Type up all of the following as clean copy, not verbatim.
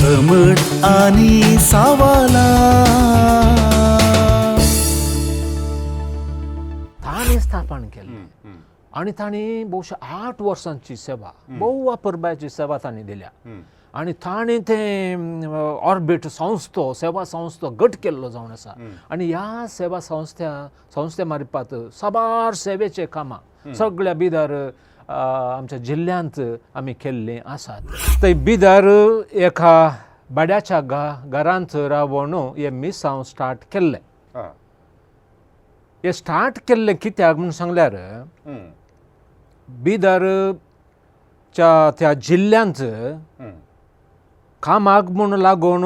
समट आणि सावाला ताणे स्थापन केले आणि ताणी बहुशा 8 वर्सांची सेवा बहु वापरबायची सेवा ताणी दिल्या आणि ताणे ते ऑर्बिट संस्थो सेवा संस्थो गट केल्लो जावन आसा आणि ह्या सेवा संस्थे मार्फत साबार सेवेचे कामां सगळ्या बिदर आमच्या जिल्ल्यांत आमी केल्ली आसात. थंय बिदर एका बाड्याच्या घरांत रावून हे मिसांव स्टार्ट केल्ले. हे स्टार्ट केल्ले कित्याक म्हणून सांगल्यार बिदरच्या त्या जिल्ल्यांत कामाक म्हूण लागून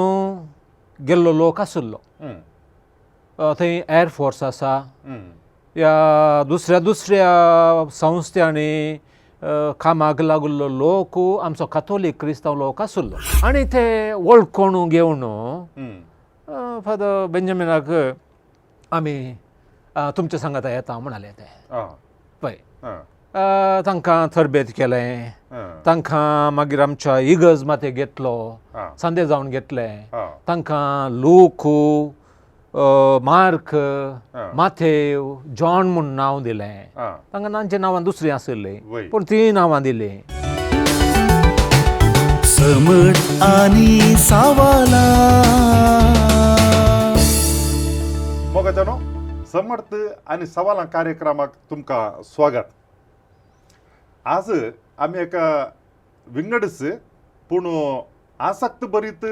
गेल्लो लोक आसलो. थंय एअरफोर्स आसा या दुसऱ्या संस्थांनी कामाक लागलो लोक आमचो काथोलीक क्रिस्तांव लोक आसलो आनी ते वळखून घेवन फादर बेंजामिनाक आमी तुमच्या सांगात येता म्हणाले. ते पळय तांकां तरबेत केलें, तांकां मागीर आमच्या इगज माते घेतलो, सांदे जावन घेतले, तांकां लूक मार्क माथेव जॉन म्हूण नांव दिलें. तांकां तांचे नांवां दुसरीं आसलीं पूण तीं नांवां दिलीं. समट आणि सावाला मोगाच्यानो समर्थ आणि सवालां कार्यक्रमाक तुमकां स्वागत. आज आमी एका विंगडच पूण आसक्त भरीत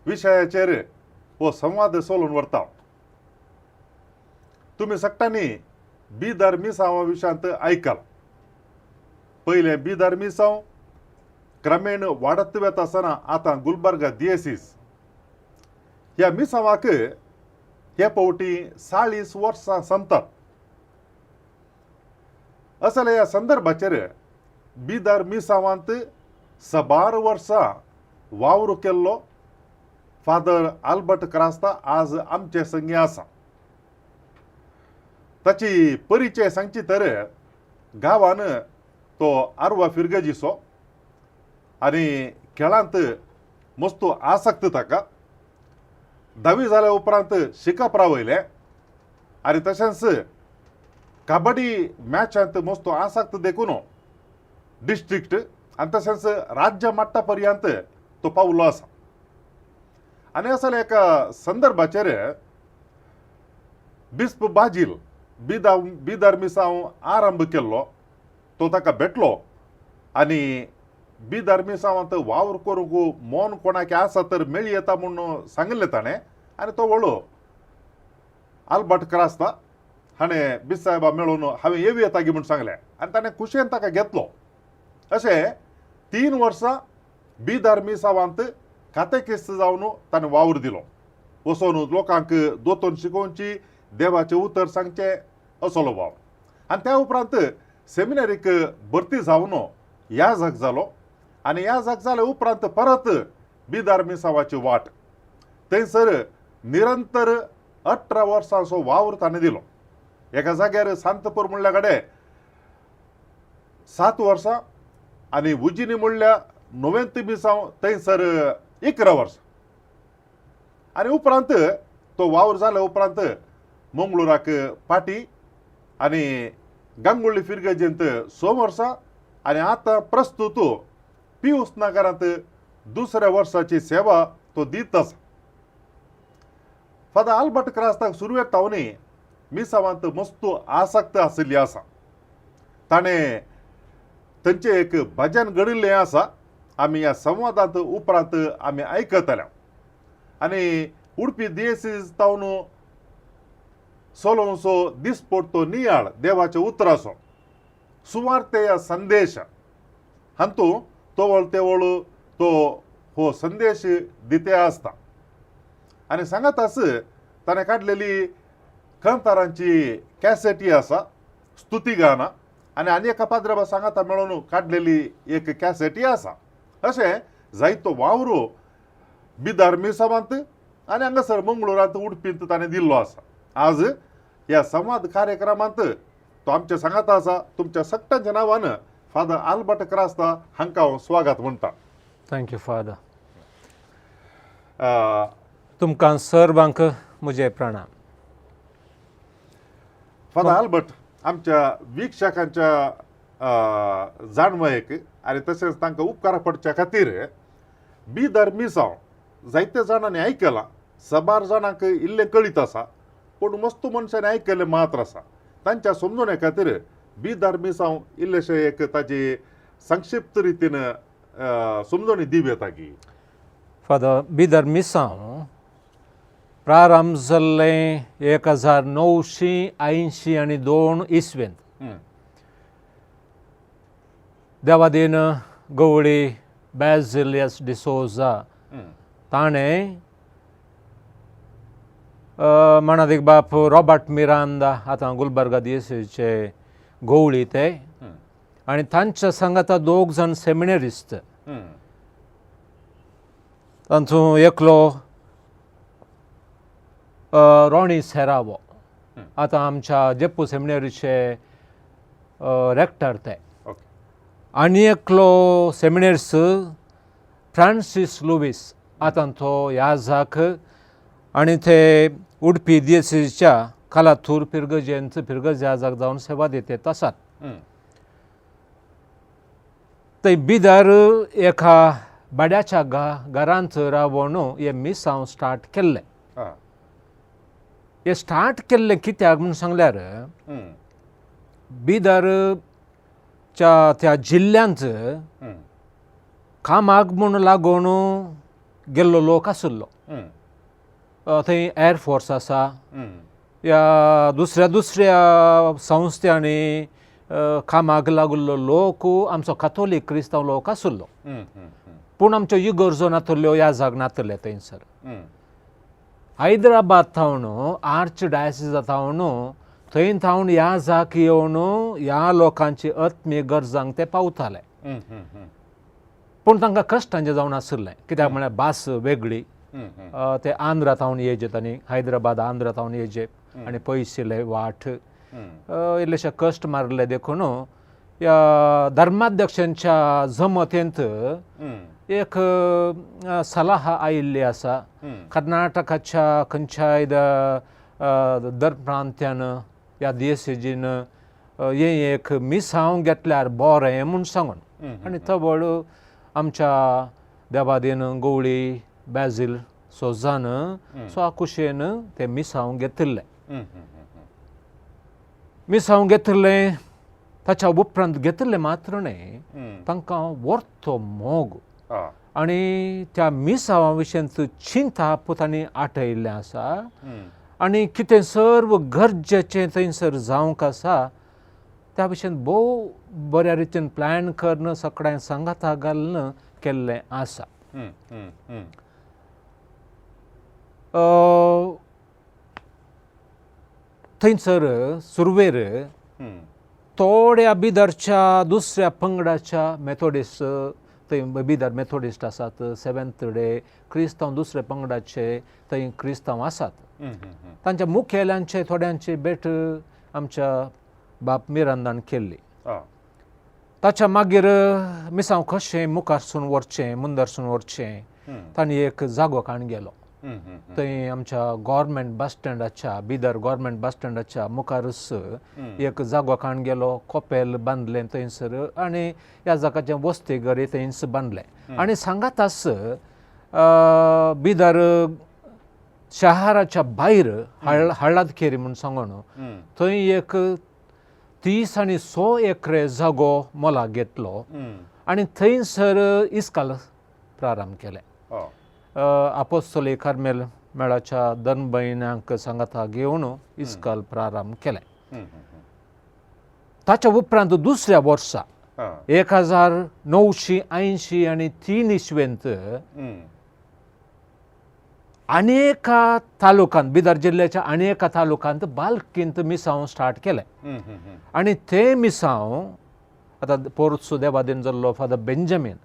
विशयाचेर हो संवाद चलोवन व्हरता. तुमी सगळ्यांनी बिदर मिसांवा विशयांत आयकलां. पयलें बिदर मिसांव क्रमेण वाडत वेता आसतना आतां गुलबर्गा दिएसीस ह्या मिसांवाक हे फावटी 40 वर्सां संपतात. असले ह्या संदर्भाचेर बिदर मिसांवांत 12 वर्सां वावर केल्लो फादर आल्बर्ट क्रास्ता आज आमचे संगी आसा. ताची परिचय सांगची तर गांवान तो आर्वा फिरगजीचो आनी खेळांत मस्त आसक्त ताका. 10वी जाल्या उपरांत शिकप रावयलें आनी तशेंच कबड्डी मॅचांत मस्त आसक्त देखून डिस्ट्रिक्ट आनी तशेंच राज्य मट्टा पर्यंत तो पावलो आसा. आनी असले एका संदर्भाचेर बिस्प बाजील बिदर मिसांव आरंभ केल्लो. तो ताका भेटलो आनी बिदर मिसांवांत वावर करूंक मोन कोणाक आसा तर मेळी येता म्हणून सांगलें ताणें आनी तो वळो आल्बर्ट क्रास्ता हाणें बिसायबा मेळून हांवें येवी येता गी म्हूण सांगलें आनी ताणें खुशेन ताका घेतलो. अशें 3 वर्सां बिदर मिसांवांत कातेकिस्त जावन ताणें वावर दिलो. वचोन लोकांक दोतोन शिकोवची, देवाचें उतर सांगचें असलो वावर. आनी त्या उपरांत सेमिनरीक भरती जावन याजक जालो आनी याजक जाले उपरांत परत बिदर मिसांवाची वाट. थंयसर निरंतर 18 वर्सांचो वावर ताणें दिलो. एका जाग्यार सांतपूर म्हणल्या कडेन 7 वर्सां आनी उजिनी म्हणल्या 9 मिसांव थंयसर 11 वर्सां आनी उपरांत तो वावर जाल्या उपरांत मंगळुराक पाटी आनी गांगुळ्ळी फिरगजेंत 6 वर्सां आनी आतां प्रस्तुत पियूस नगरांत 2ऱ्या वर्साची सेवा तो दीत आसा. फादर आल्बर्ट क्रास्ताक सुरवेक तावनी मिसांवांत मस्त आसक्त आशिल्ली आसा. ताणें थंयचें एक भजन घडिल्लें आसा. आमी ह्या संवादांत उपरांत आमी आयकतल्या आनी उडपी दिएसीस तावन सोलोवचो दिसपट तो नियाळ देवाच्या उतराचो सुवार्तेय संदेश हातूंत तोवळ तेवळ तो हो संदेश दिते आसता. आनी सांगात आस ताणें काडलेली खंतारांची कॅसेटी आसा, स्तुतिगानां आनी एका पाद्रबा सांगाता मेळून काडलेली एक कॅसेटी आसा. अशें जायतो वावर बिदर मिसांवांत आनी हांगासर मंगळुरांत उडपींत ताणें दिल्लो आसा. आज ह्या संवाद कार्यक्रमांत तो आमच्या सांगाता आसा. तुमच्या सगळ्यांच्या नांवान फादर आल्बर्ट क्रास्ता हांकां हांव स्वागत म्हणटा. Thank you father. तुमकां सर्वांक म्हजे प्रणाम. फादर आल्बर्ट आमच्या वीक्षकांच्या जाणवयेक आनी तशेंच तांकां उपकार पडच्या खातीर बिदर मिसांव जायत्या जाणांनी आयकलां, सबार जाणांक इल्लें कळीत आसा, पूण मस्तू मनशांनी आयकलें मात्र आसा. तांच्या समजुणे खातीर बिदर मिसांव इल्लेशें एक ताजी संक्षिप्त रितीन समजणी दिव येता की. फादर बिदर मिसांव प्रारंभ जाल्लें 1982 इसवेंत देवादीन गवळी बॅझिलियस डिसोजा ताणें मानादीक बाप रॉबर्ट मिरांदा आतां गुलबर्गा दिएसचे गवळी ते आनी तांच्या सांगाता 2 जाण सेमिनरिस्ट. तांचो एकलो रॉनी सेरावो आतां आमच्या जेप्पू सेमिनरीचे रेक्टर ते, आनी एकलो सेमिनरिस्ट फ्रांसीस लुईस आतां तो याजाक आनी ते उडपी दिएसीच्या कालाथूर पिरगजेंत पिरगज याजाक जावन सेवा दितात आसात. थंय बिदर एका बाड्याच्या घरांत रावून हे मिसांव स्टार्ट केल्लें. हे स्टार्ट केल्लें कित्याक म्हूण सांगल्यार बिदरच्या त्या जिल्ल्यांत कामाक म्हूण लागून गेल्लो लोक आसलो. थंय एअरफोर्स आसा, या दुसऱ्या संस्थांनी कामाक लागल्लो लोक आमचो काथोलीक क्रिस्तांव लोक आसलो, पूण आमच्यो इगर्जो नातल्यो ह्या जाग नातले थंयसर. हैदराबाद थावन आर्च डायसिसा थावन थंय थावन ह्या जाग येवन ह्या लोकांची आत्मीय गरजांक ते पावताले, पूण तांकां कश्टांचें जावन आसलें. कित्याक म्हळ्यार भास वेगळी. ते आंध्रा थावन येजेत आनी हैदराबाद आंध्रा थावन येजे आनी पयशिल्ले वाट इल्लेशे कश्ट मारले देखून ह्या धर्माध्यक्षांच्या जमतेंत एक सलाह आयिल्ली आसा. कर्नाटकाच्या खंयच्याय दर प्रांत्यान ह्या दिएसीजीन हे एक मिसांव घेतल्यार बरें म्हूण सांगून, आनी तवळ आमच्या देवादीन गवळी बॅझिल सोजान स्वाकुशेन ते मिसांव घेतिल्लें. मिसांव घेतिल्लें ताच्या उपरांत घेतिल्लें मात्र न्ही, तांकां वर्तो मोग आनी त्या मिसांवा विशयींत चिंता तांणी आटयिल्लें आसा. आनी कितें सर्व गरजेचें थंयसर जावंक आसा त्या विशयींत भोव बऱ्या रितीन प्लॅन करून सगळ्यांक सांगाता घालून केल्लें आसा. थंयसर सुरवेर थोड्या बिदरच्या दुसऱ्या पंगडाच्या मेथोडिस्ट, थंय बिदर मेथोडिस्ट आसात, सेवेंथ डे क्रिस्तांव दुसऱ्या पंगडाचे थंय क्रिस्तांव आसात. तांच्या मुखेल्यांचे थोड्यांची भेट आमच्या बाप मिरांदान केल्ली. ताच्या मागीर मिसांव कशें मुखारसून व्हरचें मुंदरसून व्हरचें तांणी एक जागो काण गेलो. थंय आमच्या गव्हर्मेंट बस स्टँडाच्या बिदर गव्हर्मेंट बस स्टँडाच्या मुखारच एक जागो काण गेलो. कोपेल बांदलें थंयसर आनी ह्या जागाचें वस्तीघर थंयच बांदलें. आनी सांगातास बिदर शहराच्या भायर हळदखेरी म्हूण सांगून थंय एक 30 आनी 100 एकरे जागो मोलाक घेतलो आनी थंयसर इस्काल प्रारंभ केलें. आपोस्तोली कार्मेल मेळाच्या दनभयणांक सांगाता घेवन इस्काल प्रारंभ केलें. ताच्या उपरांत दुसऱ्या वर्सा 1980 आनी 3 इसवेंत अनेका तालुकांत बिदर जिल्ल्याच्या अनेका तालुकांत बाल्कींत मिसांव स्टार्ट केलें. आनी ते मिसांव आतां पोरसू देवादीन जाल्लो फादर बेंजामीन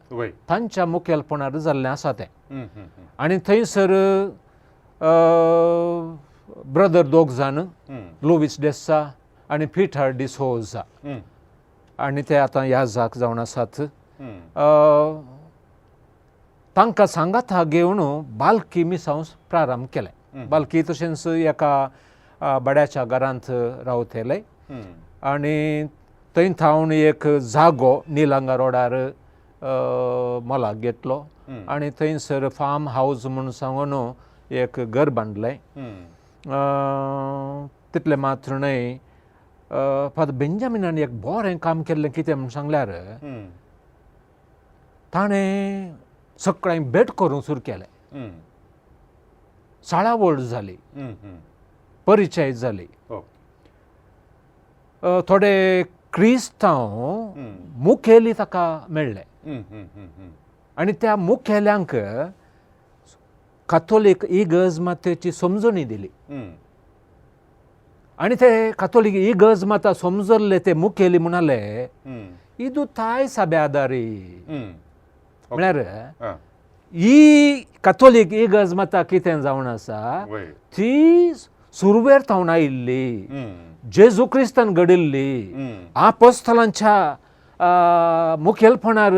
तांच्या मुखेलपणान जाल्लें आसा तें. आनी थंयसर ब्रदर 2 जाण लुईस डेसा आनी पीटर डिसोजा आनी ते आतां ह्या जाग जावन आसात. तांकां सांगात घेवन बालकी मिसांव प्रारंभ केलें. बालकी तशेंच एका बड्याच्या घरांत रावतले आनी थंय थावन एक जागो निलांगा रोडार मोलाक घेतलो आनी थंयसर फार्म हावज म्हणून सांगून एक घर बांदलें. तितले मात्र न्हय, फादर बेंजामिनान एक बरें काम केल्लें. कितें म्हूण सांगल्यार ताणें सगळ्यांक भेट करूंक सुरू केलें. शाळावळ जाली, परिचय जाली. थोडे क्रिस्तांव मुखेली ताका मेळ्ळे आनी त्या मुखेल्यांक कातोलीक इगर्ज मातेची समजणी दिली आनी ते कातोलीक इगर्ज माता समजल्ले ते मुखेली म्हणाले इदू ताय साब्यादारी. म्हळ्यार ही कातोलीक इगर्ज माता कितें जावन आसा ती सुरवेर थावन आयिल्ली, जेजू क्रिस्तान घडिल्ली, आपोस्तलांच्या मुखेलपणार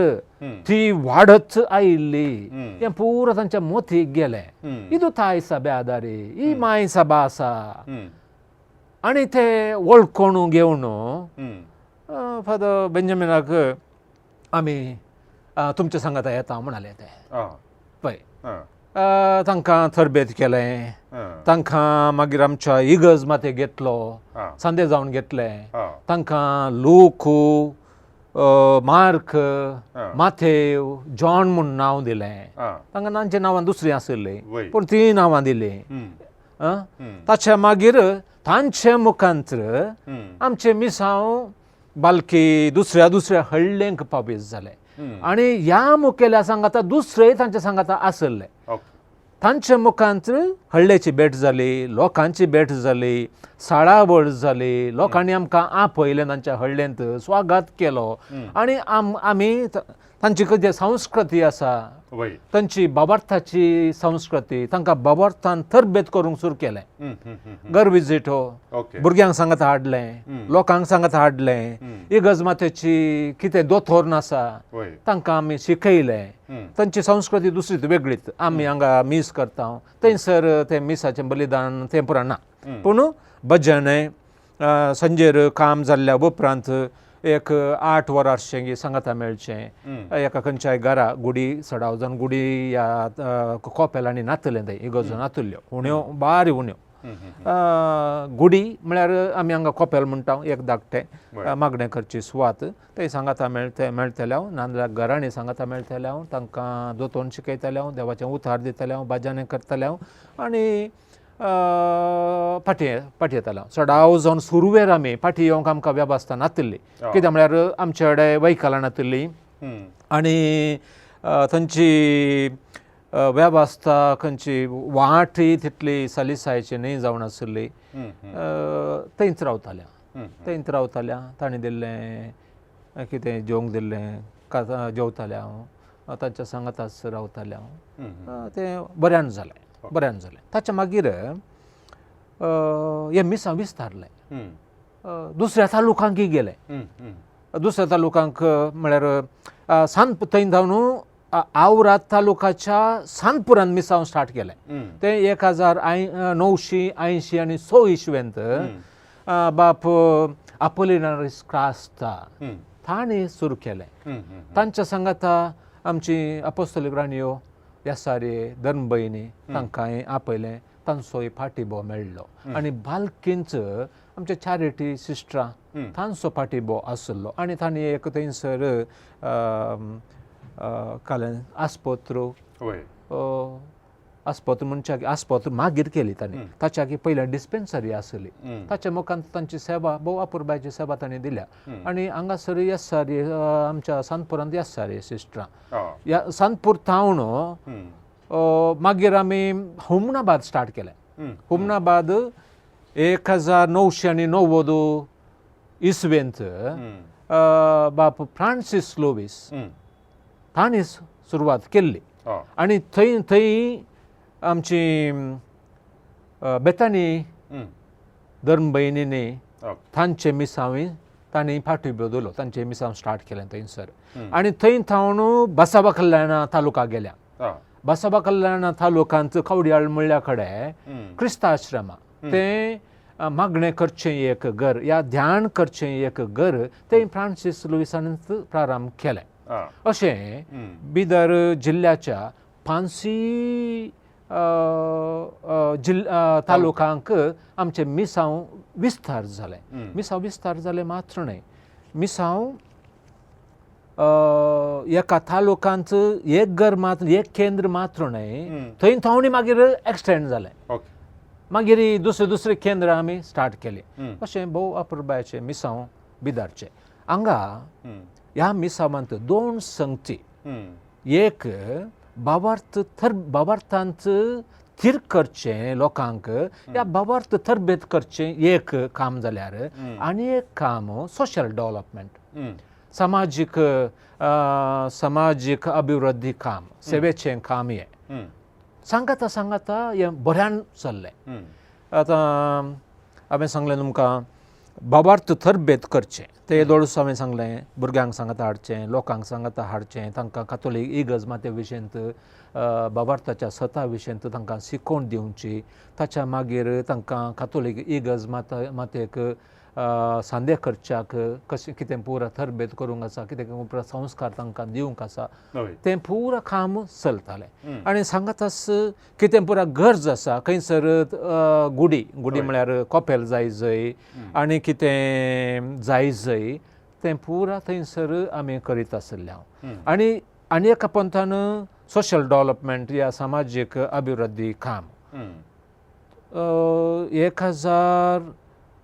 ती वाडत आयिल्ली. हें पुरो तांच्या मोतीक गेलें. इदू ताय सभा आदारी, ही माय सभा आसा. आनी ते वळखून घेवन फादर बेंजामिनाक आमी तुमच्या सांगात येता म्हणाले. ते पळय तांकां तरबेत केलें. तांकां मागीर आमच्या इगर्ज माते घेतलो, सांदे जावन घेतलें. तांकां लूक, मार्क, माथेव, जॉन म्हूण नांव दिलें. तांकां तांच्या नांवां दुसरीं आसलीं पूण तीं नांवां दिलीं. ताच्या मागीर तांचे मुखांतर आमचे मिसांव बालकी दुसऱ्या दुसऱ्या हळ्ळेंक पाबीत जाले आनी ह्या मुखेल्या सांगाता दुसरेय तांच्या सांगाता आसले. तांचे मुखांतर हळ्ळेची भेट जाली, लोकांची भेट जाली, साळावळ जाली. लोकांनी आमकां आपयलें, तांच्या हळ्ळेंत स्वागत केलो आनी आमी तांची कितें संस्कृती आसा, तांची बाबार्थाची संस्कृती, तांकां बाबार्थान तरबेत करूंक सुरू केलें. घर विजीटो भुरग्यांक सांगात हाडलें, लोकांक सांगात हाडलें. इगर्ज मातेची कितें दोतोर आसा तांकां आमी शिकयलें. तांची संस्कृती दुसरीच वेगळीच. आमी हांगा मीस करता, थंयसर तें मिसाचें बलिदान तें पुराय ना. पूण भजन संजेर काम जाल्ल्या उपरांत एक 8 वरां शेंगी सांगाता मेळचें. एका खंयच्याय घरा गुडी सडाव जावन गुडी ह्या कोपेलांनी नातलें. थंय इगर्जो नातल्यो उण्यो बारी उण्यो. गुडी म्हळ्यार आमी हांगा कोपेल म्हणटा, एक धाकटें मागणें करची सुवात. थंय सांगाता मेळटले हांव, नाजाल्यार घरांनी सांगाता मेळटले हांव. तांकां दोतोन शिकयतले हांव, देवाचें उतार दितलें हांव, भजन करतलें हांव आनी फाटी येतालो. सडाव जावन सुरवेर आमी फाटी येवंक आमकां वेवस्था नासली. कित्याक म्हळ्यार आमचे कडेन वेहिकलां नासलीं आनी थंयची वेवस्था खंयची वाटय तितली सलिसायेची न्हय जावन आसली. थंयच रावताल्या. तांणी दिल्लें कितें जेवंक दिल्लें, जेवतालें हांव, तांच्या सांगाताच रावतालें हांव. तें बऱ्यान जालें. ताच्या मागीर हे मिसां विस्तारलें. दुसऱ्या तालुकांकय गेलें. दुसऱ्या तालुकांक म्हळ्यार थंय जावन आवरात तालुकाच्या सानपुरान मिसांव स्टार्ट केलें. तें 1980 आनी 100 इस्वेंत बाप अपोलिनारिस क्रास्ता ताणें सुरू केलें. तांच्या सांगाता आमची अपोस्तोलीक राणयो येसारे धर्मभयणी तांकांय आपयलें. तांचोय फाटीबो मेळ्ळो आनी बालकींच आमचे चॅरिटी सिस्टरां तांचो फाटीबो आसलो आनी तांणी एक थंयसर आस्पत्रो म्हणच्या आस्पत्रो मागीर केली तांणी. ताच्या पयलीं डिस्पेन्सरी आसली. ताच्या मुखांत तांची सेवा भोव अपुरबायची सेवा तांणी दिल्या. आनी हांगासर येसारी आमच्या सांतपुरांत येसारी सिस्टरां सांतपूर थावन मागीर आमी हुमनाबाद स्टार्ट केलें. हुमनाबाद 1990 इस्वेंत बाप फ्रांसीस लोवीस तांणी सुरवात केल्ली आनी थंय आमची बेतानी धर्मभयणींनी तांचे मिसांवी तांणी फाटीबो दिलो. तांचे मिसांव स्टार्ट केलें थंयसर आनी थंय थावन बसावा कल्याणा तालुका गेल्या. हा. बसवा कल्याण तालुकांत कवड्याळ म्हणल्या कडेन हम्म. क्रिस्ताश्रमा ते मागणे करचें एक घर या ध्यान करचें एक घर ते फ्रांसीस लुईसानच प्रारंभ केलें हा. अशें हम्म. बिदर जिल्ल्याच्या 500 तालुकांक आमचे मिसांव विस्तार जाले. मिसांव विस्तार जाले मात्र न्हय, मिसांव एका तालुकांत एक घर मात्र एक केंद्र मात्र न्हय, थंय थोवणी मागीर एक्सटेंड जालें. ओके. मागीर दुसरे केंद्र आमी स्टार्ट केलें. अशें भोव अपुरबायेचे मिसांव बिदारचे. हांगा ह्या मिसांवांत 2 संगती, एक भावार्थांत थीर करचें लोकांक, या भावार्थ तरबेत करचें एक काम जाल्यार आनी एक काम सोशल डेव्हलपमेंट, सामाजीक अभिवृद्धी काम, सेवेचें काम हें सांगता हें बऱ्यान चल्लें. आतां हांवें सांगलें तुमकां भावार्थ तरबेत करचें, ते दोळस हांवें सांगलें, भुरग्यांक सांगता हाडचें, लोकांक सांगता हाडचें, तांकां कातोलीक इगर्ज माते विशयंत भावार्थाच्या सता विशयंत तांकां शिकोवण दिवची. ताच्या मागीर तांकां कातोलीक इगर्ज मातेक सांदें करच्याक कशें कितें पुरा तरबेत करूंक आसा, कितें पुरा संस्कार तांकां दिवंक आसा, तें पुरा काम चलतालें. आनी सांगातास कितें पुरा गरज आसा, खंयसर गुडी म्हळ्यार कोपेल जाय जंय आनी कितें जाय जंय तें पुरा थंयसर आमी करीत आसले हांव. आनी एका पंथान सोशल डेव्हलपमेंट या सामाजीक अभिवृद्धी काम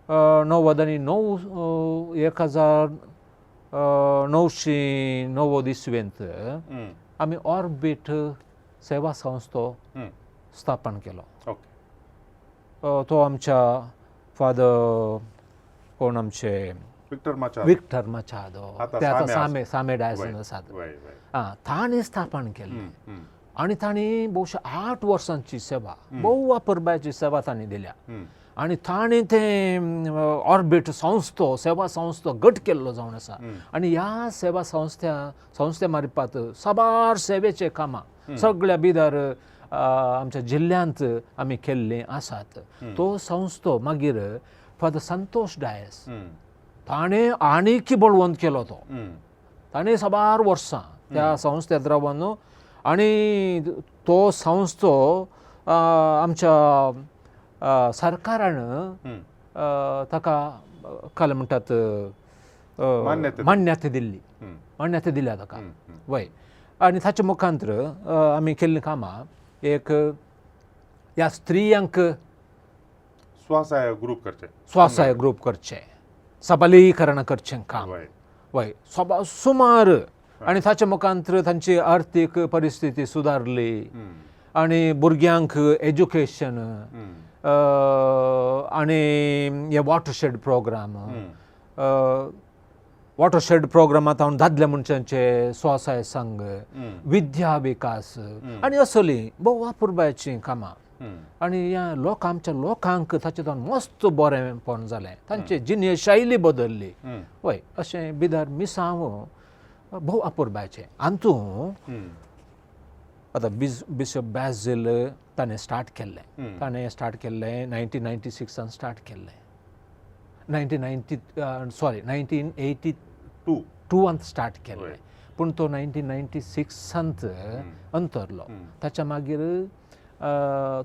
1990 आमी ऑर्बिट सेवा संस्थो स्थापन केलो. तो आमच्या फादर कोण आमचे विक्टर माचादो, ते आतां सामे डायसन आसात, ताणें स्थापन केलें. आनी तांणी भोवशे 8 वर्सांची सेवा, भोव अपुरबायेची सेवा तांणी दिल्या. आनी ताणें तें ऑर्बिट सेवा संस्थो गट केल्लो जावन आसा. आनी ह्या सेवा संस्थे मार्फत साबार सेवेचे कामां सगळ्या बिदर आमच्या जिल्ल्यांत आमी केल्लीं आसात. तो संस्थो मागीर फादर संतोष डायस ताणें आनीक बळवंत केलो. ताणें साबार वर्सां त्या संस्थेंत रावन आनी तो संस्थो आमच्या सरकारान ताका काय म्हणटात मान्यता दिल्या ताका. वय आनी ताचे मुखांतर आमी केल्लीं कामां एक ह्या स्त्रियांक स्वसहाय ग्रूप करचे, सबलीकरण करचें काम. वय सुमार आनी ताचे मुखांतर तांची आर्थीक परिस्थिती सुदारली आनी भुरग्यांक एज्युकेशन आनी हे वॉटरशेड प्रोग्रामांत हांव दादल्या मनशांचे स्वसहाय संघ, विद्या विकास आनी असलीं भोव अपुरबायेचीं कामां. आनी ह्या आमच्या लोकांक ताचेंतून मस्त बरेंपण जालें, तांची जिणे शैली बदलली. वय अशें बिदर मिसांव भोव अपुरबायेचें. हातूंत आतां बिशप बॅसिल ताणें स्टार्ट केल्लें 1996 स्टार्ट केल्लें. 1982 स्टार्ट केल्लें, पूण तो 1996 अंतरलो. ताच्या मागीर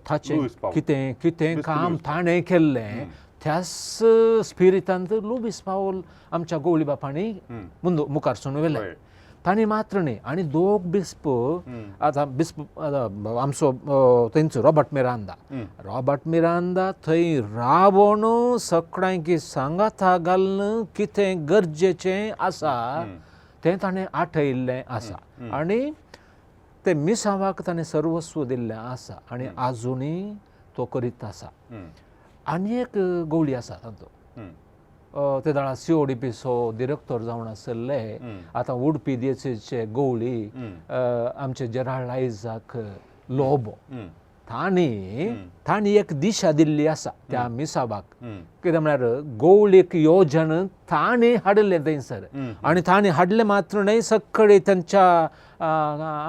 ताचें कितें काम ताणें केल्लें त्याच स्पिरितांत लुईस पावल आमच्या गवळी बापांनी मुखार सून व्हेलें. तांणी मात्र न्ही, आनी 2 बिस्प आतां आमचो थंयचो रॉबर्ट मिरांदा थंय रावन सगळ्यांक सांगाता घालून कितें गरजेचें आसा तें ताणें आठयल्लें आसा. आनी ते मिसांवाक ताणें सर्वस्व दिल्लें आसा आनी आजुनूय तो करीत आसा. आनी एक गवळी आसा तातूंत, ते दाळा CODPचो डिरेक्टर जावन आसले, आतां उडपी दियेचेचे गवळी आमचे जेराल्ड आयझॅक लोबो. ताणी एक दिशा दिल्ली आसा त्या मिसाबाक कितें म्हळ्यार गोवळ एक योजन ताणी हाडलें थंयसर आनी ताणी हाडलें मात्र न्हय सगळे त्यांच्या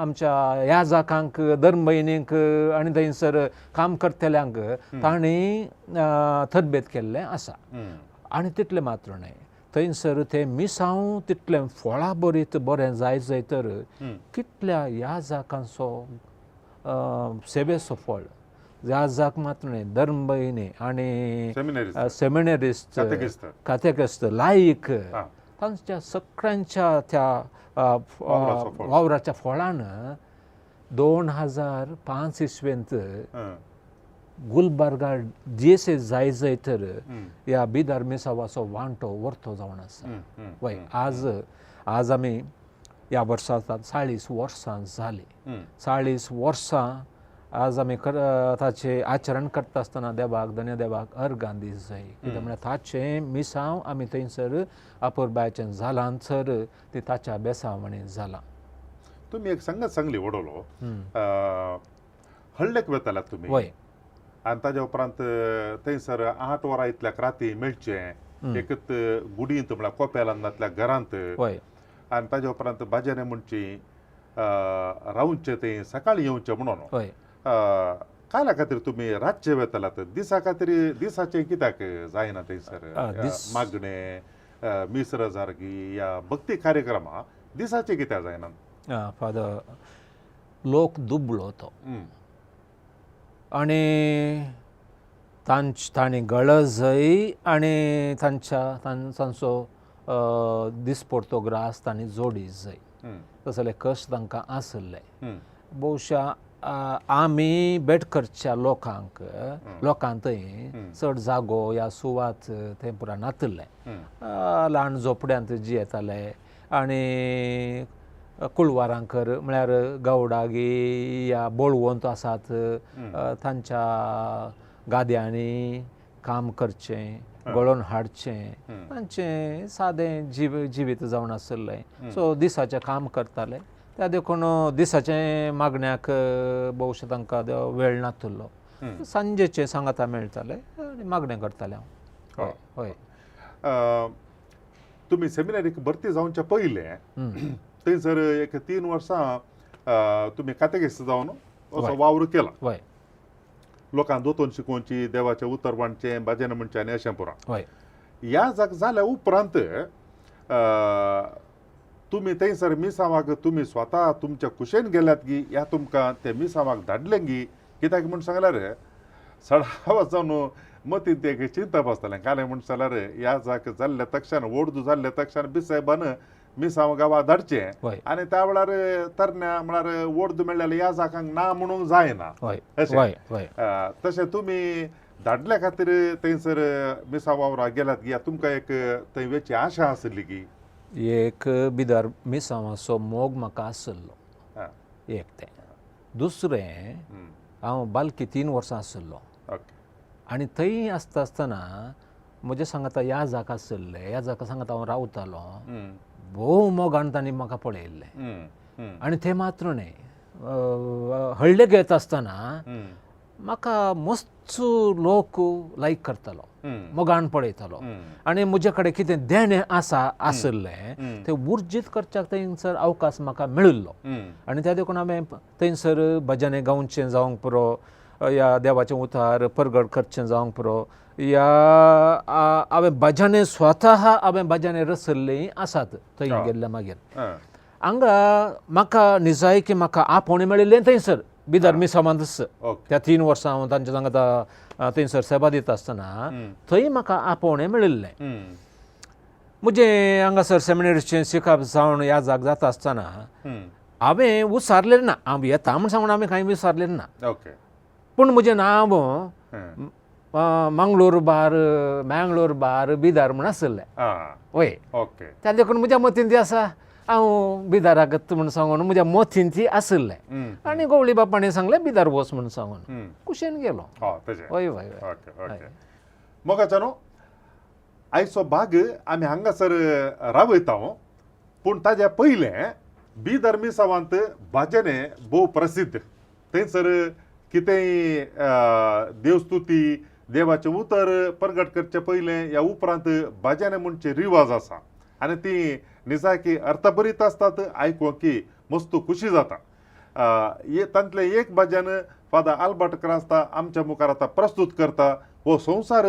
आमच्या ह्या जाकांक धर्मभयणींक आनी थंयसर काम करतल्यांक ताणी थरबेत केल्लें आसा आनी तितलें मात्र न्हय थंयसर तें मिसांव तितलें फळां बरीत बरें जाय तर कितल्या ह्या जाकांचो सेवेचो फळ ह्या जाक मात्र न्हय धर्मभयणी आनी सेमिनरिस्ट कातेकिस्त लायक तांच्या सगळ्यांच्या त्या वावराच्या फळान 2005 इसवेंत गुलबर्गा जेसे जाय तर ह्या बिदार मिसावाचो वांटो वर्तो जावन आसा वय आज आमी ह्या वर्सा 40 वर्सां जाली 40 वर्सां आज आमी ताचे आचरण करता आसतना देवाक धन्य देवाक अर्गां दीस जाय कित्याक म्हळ्यार ताचें मिसांव आमी थंयसर अपुरबायचें जालां तर ती ताच्या बेसावणी जालां तुम्ही एक संगत सांगली वडोलो हळडेक वेताल्यात तुमी वय आनी ताज्या उपरांत थंयसर 8 वरां इतल्याक राती मेळचें एकत गुडींत म्हळ्यार कोपेलांतल्या घरांत वय आनी ताज्या उपरांत बाजेने म्हणची रावचे थंय सकाळीं येवचें म्हणून वय कायल्या खातीर तुमी रातचे वेताल्यात दिसा खातीर दिसाचें कित्याक जायना थंयसर मागणे मिस्र जार्गी या भक्ती कार्यक्रमां दिसाचे कित्याक जायना फादर लोक दुबळो तो आनी तांणी गळजय आनी तांचो दिसपडतो ग्रास तांणी जोडी जाय तसले कश्ट तांकां आसले भोवशा आमी बेटकरच्या लोकांक थंय चड जागो ह्या सुवात थंय पुरा नातले ल्हान झोपड्यांत जियेताले आनी कुळवारांकर म्हळ्यार गावडागी या बोळवंत आसात तांच्या गाद्यांनी काम करचें गळोन हाडचें तांचें सादें जिवीत जावन आसलें सो दिसाचें काम करताले त्या देखून दिसाचें मागण्याक भोवशे तांकां वेळ नासलो सांजेचें सांगाता मेळटाले आनी मागणें करताले हांव हय तुमी सेमिनारीक भरती जावचे पयलें थंयसर एक 3 वर्सां तुमी कातेकिस्त जावन असो वावर केला वय लोकांक दोतोन शिकोवची देवाचें उतर मांडचें भजन म्हणचें आनी अशें पुरां वय ह्या जाल्या उपरांत तुमी थंयसर मिसावाक तुमी स्वता तुमच्या कुशेन गेल्यात की ह्या तुमकां ते मिसावाक धाडलें गी कित्याक म्हूण सांगल्यार सडावत जावन मतीन ते एक चिंता बसतालें काले म्हूण जाल्यार ह्या जाक जाल्ल्या तक्षण ओडदू जाल्ल्या तक्षण बिसायबान मिसांव गांवां धाडचें आनी त्या वेळार तरण्या म्हळ्यार ओडदू मेळ्ळ्यार ह्या जाकांक ना म्हणूंक जायना तशें तुमी धाडल्या खातीर थंयसर मिसांव वावराक गेल्यात की तुमकां एक थंय वेची आशा आसली की एक बिदार मिसांवाचो मोग म्हाका आसलो एक तें दुसरें हांव बालकी 3 वर्सां आसलो आनी थंय आसता आसतना म्हजे सांगाता ह्या जाका आसले ह्या जाका सांगाता हांव रावतालो भोव मोगान तांणी म्हाका पळयल्लें आनी तें मात्र न्हय हळडेक येता आसतना म्हाका मस्त लोक लायक करतालो मोगान पळयतालो आनी म्हजे कडेन कितें देणें आसलें तें उर्जीत करच्याक थंयसर अवकाश म्हाका मेळिल्लो आनी त्या देखून हांवें थंयसर भजने गावचें जावंक पुरो या देवाचें उतार परगड करचें जावंक पुरो या हांवें भजने स्वता हांवें भजने रचल्लीं आसात थंय गेल्ल्या मागीर हांगा म्हाका निजायकी म्हाका आपोवणें मेळिल्लें थंयसर बिदार मिसावांतच त्या 3 वर्सां हांव तांच्या सांगाता थंयसर सेवा दिता आसतना थंय म्हाका आपोवणें मेळिल्लें म्हजें हांगासर सेमिनारीचें शिकप जावन ह्या जाग जाता आसतना हांवें विचारलें ना हांव येता म्हूण सांगून हांवें कांय विचारलें ना पूण म्हजें नांव मंगळूर बार बिदार म्हूण आसलें वय त्या देखून म्हज्या मतीन ती आसा हांव बिदाराक म्हूण सांगून म्हज्या मतीन ती आसलें आनी गवळी बापाणें सांगलें बिदार वच म्हूण सांगून कुशेन गेलो वय वय मोगाच्या न्हू आयचो भाग आमी हांगासर रावयता पूण ताज्या पयलें बिदार मिसावांत भजने भोव प्रसिद्ध थंयसर कितेंय देवस्तुती देवाचे उतर प्रगट करचे पयले या उपरांत भजन म्हणचे रिवाज आसा आनी ती निजाकी अर्थभरीत असतात आयकूंक की मस्त खुशी जाता. तांतले एक भजन फादर आल्बर्ट क्रास्ता आमच्या मुखार आतां प्रस्तुत करता. हो संवसार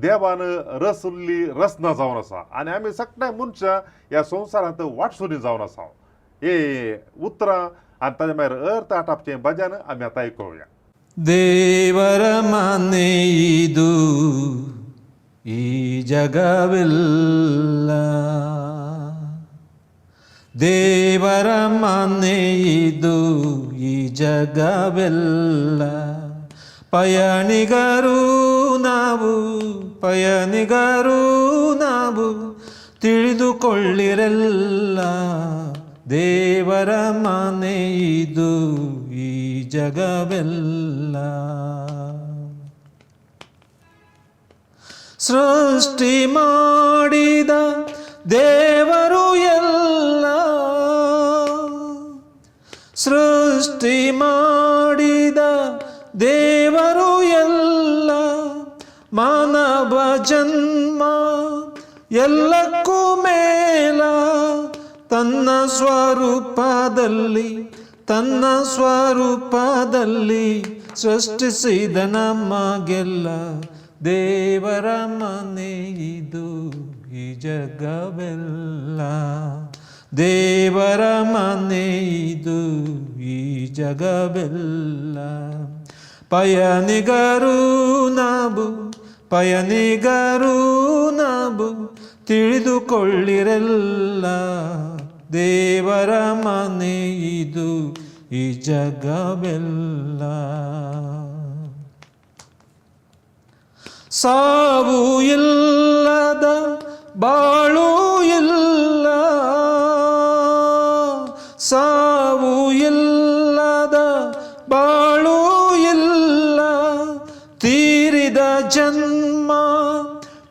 देवान रसुल्ली रसना जावन आसा आनी आमी सगळे मनशां ह्या संवसारांत वाटसुनी जावन आसा. हे उतरां आनी ताजे भायर अर्थ आटापचें भजन आमी आतां आयकुया. ದೇವರ ಮನೆ ಇದು ಈ ಜಗವೆಲ್ಲ, ದೇವರ ಮನೆ ಇದು ಈ ಜಗವೆಲ್ಲ, ಪಯಣಿಗರು ನಾವು ತಿಳಿದುಕೊಳ್ಳಿರಲ್ಲ, ದೇವರ ಮನೆ ಇದು ಈ ಜಗವೆಲ್ಲ. ಸೃಷ್ಟಿ ಮಾಡಿದ ದೇವರು ಎಲ್ಲ, ಸೃಷ್ಟಿ ಮಾಡಿದ ದೇವರು ಎಲ್ಲ, ಮಾನವ ಜನ್ಮ ಎಲ್ಲಕ್ಕೂ ಮೇಲ, ತನ್ನ ಸ್ವರೂಪದಲ್ಲಿ ಸೃಷ್ಟಿಸಿದ ನಮಗೆಲ್ಲ, ದೇವರ ಮನೆ ಇದು ಈ ಜಗವೆಲ್ಲ, ದೇವರ ಮನೆ ಇದು ಈ ಜಗವೆಲ್ಲ. ಪಯಣಿಗರು ನಾವು ತಿಳಿದುಕೊಳ್ಳಿರಲ್ಲ, ದೇವರ ಮನೆ ಇದು ಈ ಜಗವೆಲ್ಲ. ಸಾವು ಇಲ್ಲದ ಬಾಳು ಇಲ್ಲ, ಸಾವು ಇಲ್ಲದ ಬಾಳು ಇಲ್ಲ, ತೀರಿದ ಜನ್ಮ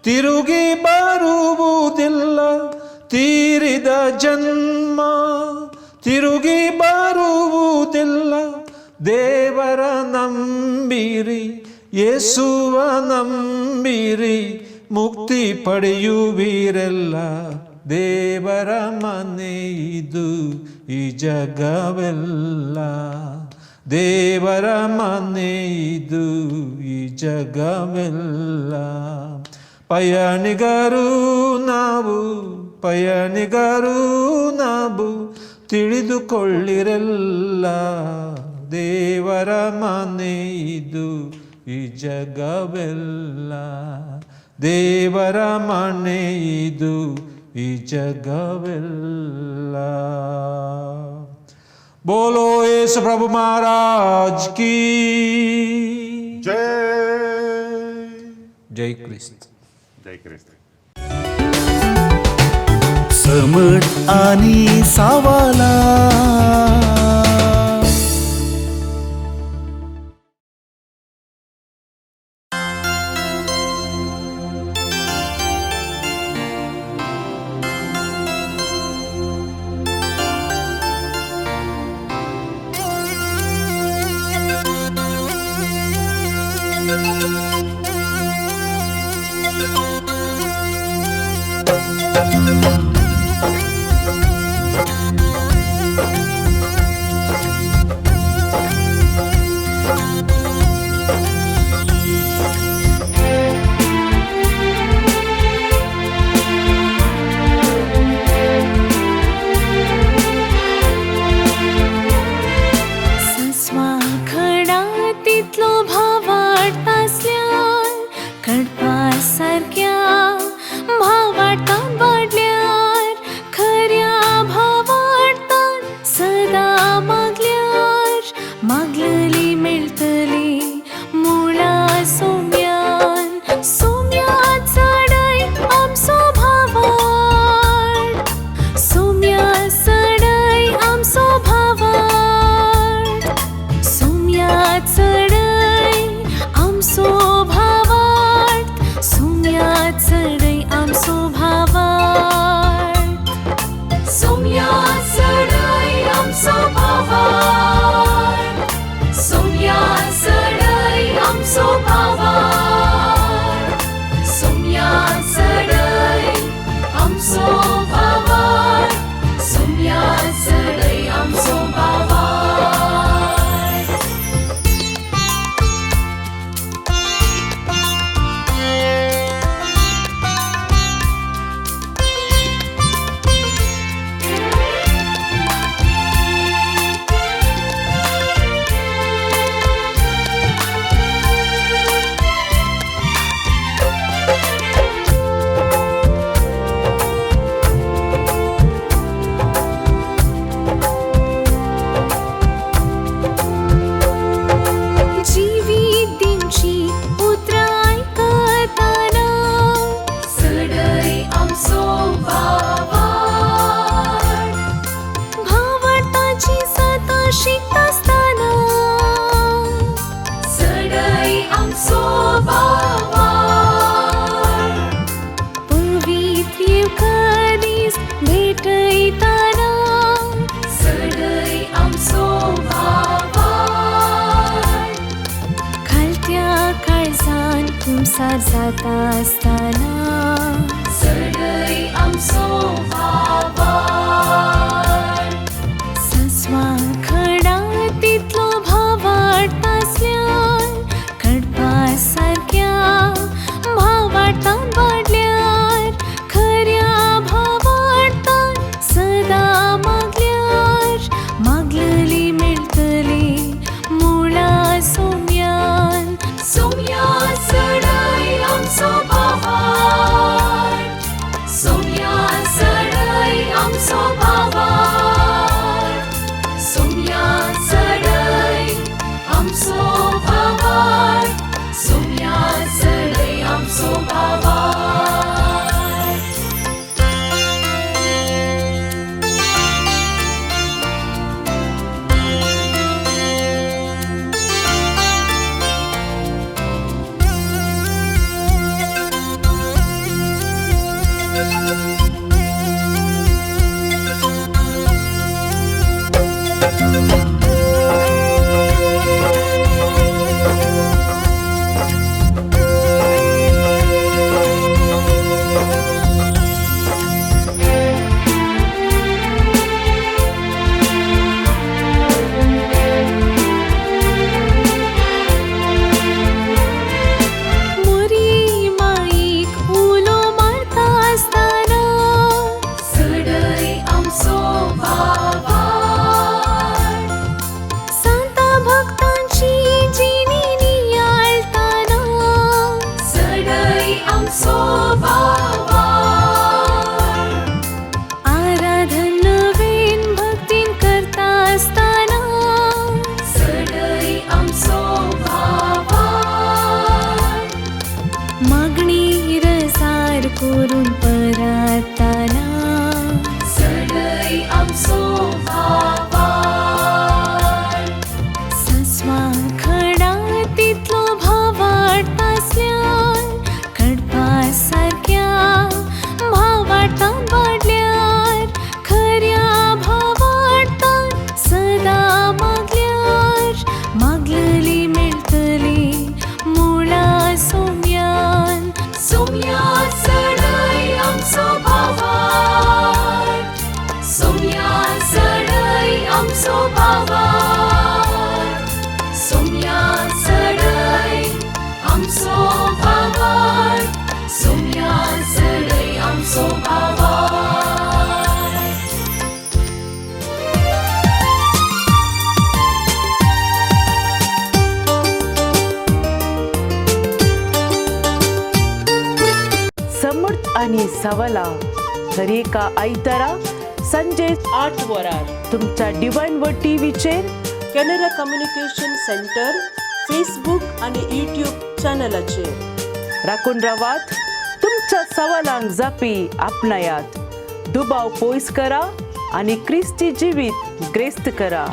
ತಿರುಗಿ ಬರುವುದಿಲ್ಲ, ತೀರಿದ ಜನ್ಮ ತಿರುಗಿ ಬರುವುದಿಲ್ಲ, ದೇವರ ನಂಬಿರಿ ಯೇಸುವ ನಂಬಿರಿ ಮುಕ್ತಿ ಪಡೆಯುವಿರೆಲ್ಲ, ದೇವರ ಮನೆ ಇದು ಈ ಜಗವೆಲ್ಲ, ದೇವರ ಮನೆ ಇದು ಈ ಜಗವೆಲ್ಲ. ಪಯಣಿಗರು ನಾವು ತಿಳಿದುಕೊಳ್ಳಿರಲ್ಲ, ದೇವರ ಮನೆ ಇದು ಈ ಜಗವೆಲ್ಲ, ದೇವರ ಮನೆ ಇದು ಈ ಜಗವೆಲ್ಲ. बोलो यीशु प्रभु महाराज की जय. जय ख्रिस्त. जय ख्रिस्त. समट आणि सावाला पार जाता असताना सडई आमचो भावार सस्वा खडा तितलो भाव वाटतासल्यान कडपा सारक्या भाव वाटतान वाडल्यार खऱ्या भाव वाटतान सदा मागल्यार मागलली मेळटली मुळा सोम्यान सोम्या सडई आमचो भावार सोम्या सडई आमचो भावार सोम्या सडई आमचो भावार सोम्या सडई आमचो भावार मोरी माईक उलो मारता असताना सडई आमचो भावार सांता भक्तांची जिणी नियाळताना सडई आमचो भावार आराधन नवीन भक्तीन करता असताना सडई आमचो भावार मागणी रसार करून परताना सडई आमचो भावार सस्वा खडा तितलो भाव वाटतासल्यान कडपा सारक्या भाव वाटतान वाडल्यार खऱ्या भाव वाटतान सदा मागल्यार मागलली मेळटली मुळा सोम्यान सोम्या सडई आमचो भावार सोम्या सडई आमचो भावार सोम्या सडई आमचो भावार सोम्या सडई आमचो भावार समर्थ आणि सवला हर एका आयतारा संजे 8 वरार तुमच्या डिवाइन वर्ड टीव्हीचेर कॅनरा कम्युनिकेशन सेंटर फेसबुक आणि यूट्यूब चॅनलाचेर राखून रावात. तुमच्या सवालांक जापी आपणायात. दुबाव पयस करा आणि क्रिस्ती जिवीत ग्रेस्त करा.